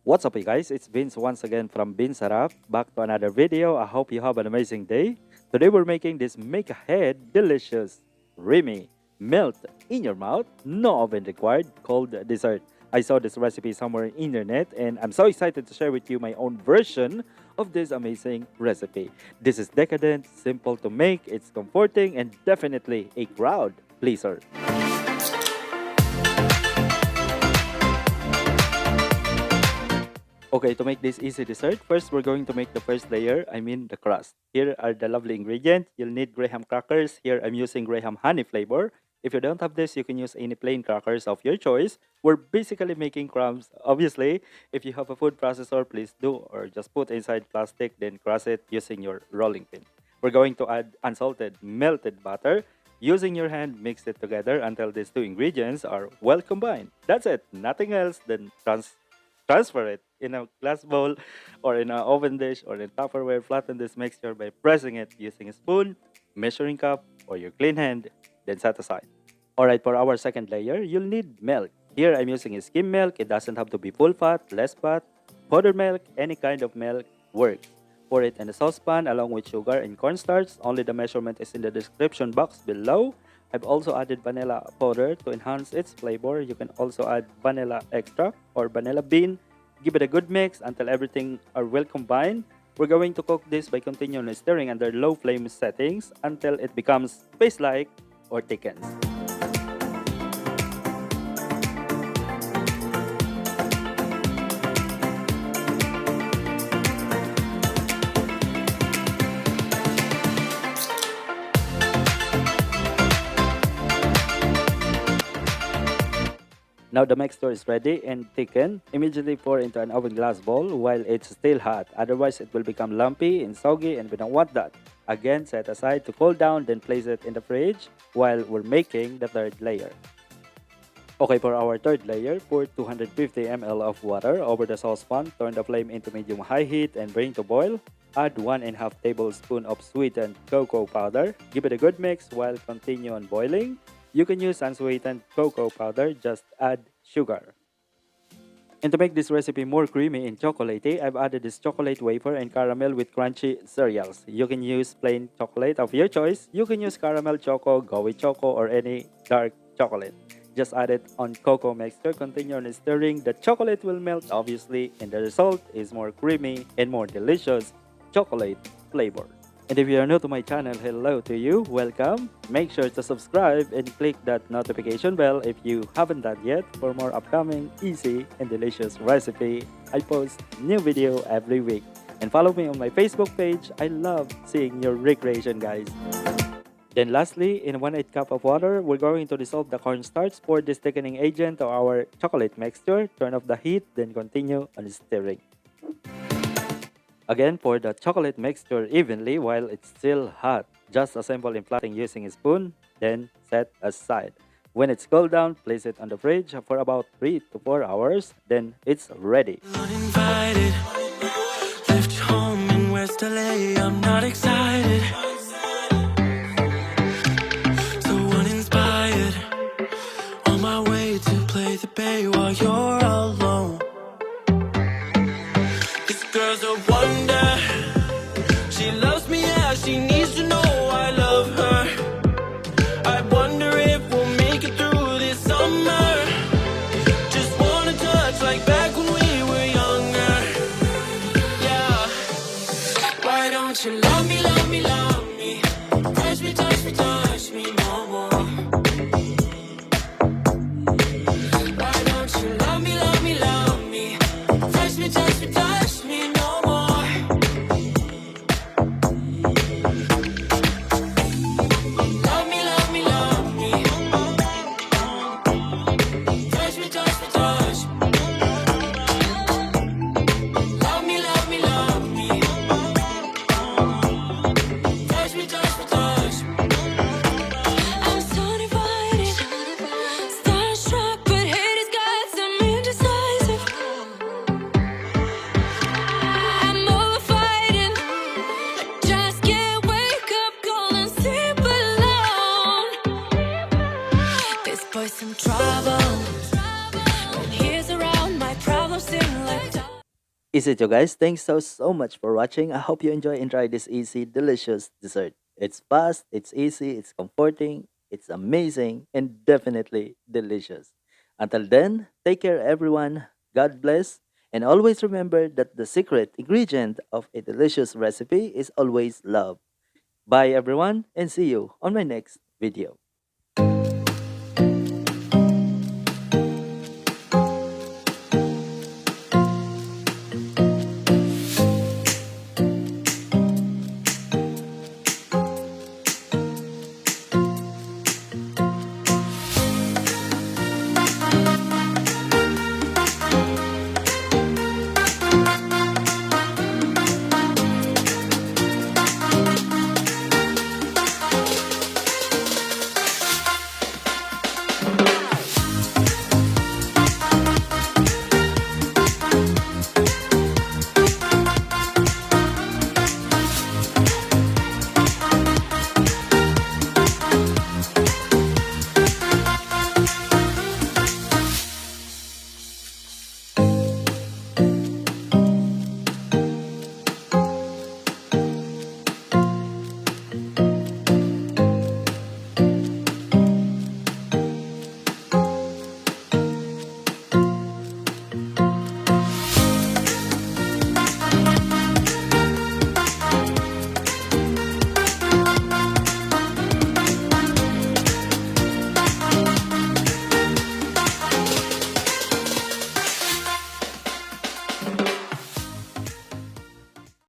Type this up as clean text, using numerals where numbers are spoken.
What's up, you guys? It's Vince once again from vinsSarap. Back to another video. I hope you have an amazing day. Today we're making this make-ahead delicious, creamy, melt in your mouth, no oven required, cold dessert. I saw this recipe somewhere in internet and I'm so excited to share with you my own version of this amazing recipe. This is decadent, simple to make, it's comforting, and definitely a crowd pleaser. Okay, to make this easy dessert, first we're going to make the first layer, the crust. Here are the lovely ingredients. You'll need Graham crackers. Here I'm using Graham honey flavor. If you don't have this, you can use any plain crackers of your choice. We're basically making crumbs. Obviously, if you have a food processor, please do, or just put inside plastic, then crush it using your rolling pin. We're going to add unsalted melted butter. Using your hand, mix it together until these two ingredients are well combined. That's it, nothing else. Then transfer it in a glass bowl or in an oven dish or in Tupperware. Flatten this mixture by pressing it using a spoon, measuring cup, or your clean hand, then set aside. Alright, for our second layer, you'll need milk. Here I'm using a skim milk. It doesn't have to be full fat, less fat. Powdered milk, any kind of milk works. Pour it in a saucepan along with sugar and cornstarch. Only the measurement is in the description box below. I've also added vanilla powder to enhance its flavor. You can also add vanilla extract or vanilla bean. Give it a good mix until everything are well combined. We're going to cook this by continually stirring under low flame settings until it becomes paste-like or thickens. Now the mixture is ready and thickened. Immediately pour into an oven glass bowl while it's still hot. Otherwise, it will become lumpy and soggy and we don't want that. Again, set aside to cool down, then place it in the fridge while we're making the third layer. Okay, for our third layer, pour 250 ml of water over the saucepan. Turn the flame into medium-high heat and bring to boil. Add 1.5 tablespoons of sweetened cocoa powder. Give it a good mix while continue on boiling. You can use unsweetened cocoa powder, just add sugar. And to make this recipe more creamy and chocolatey, I've added this chocolate wafer and caramel with crunchy cereals. You can use plain chocolate of your choice. You can use caramel choco, gooey choco, or any dark chocolate. Just add it on cocoa mixture, continue on stirring. The chocolate will melt obviously, and the result is more creamy and more delicious chocolate flavor. And if you are new to my channel, hello to you, welcome. Make sure to subscribe and click that notification bell if you haven't done yet for more upcoming easy and delicious recipe. I post new video every week. And follow me on my Facebook page. I love seeing your recreation, guys. Then lastly, in 1/8 cup of water, we're going to dissolve the cornstarch. Pour this thickening agent to our chocolate mixture. Turn off the heat, then continue on stirring. Again, pour the chocolate mixture evenly while it's still hot. Just assemble in flattening using a spoon, then set aside. When it's cooled down, place it on the fridge for about 3 to 4 hours. Then it's ready. Uninvited, left home in West LA. I'm not excited, so uninspired. On my way to play the bay while you're alone. This girl's a wonder. She loves me, yeah, she needs to know I love her. I wonder if we'll make it through this summer. Just wanna touch like back when we were younger. Yeah. Why don't you love me, love me, love me? Touch me, touch me, touch me no more. Why don't you love me, love me, love me? Touch me, touch me, touch me no more. Love me, love me, love me. Touch me, touch me, touch me. Love me, love me, love me. Easy to guys. Thanks so much for watching. I hope you enjoy and try this easy, delicious dessert. It's fast, it's easy, it's comforting, it's amazing, and definitely delicious. Until then, take care everyone. God bless. And always remember that the secret ingredient of a delicious recipe is always love. Bye everyone and see you on my next video.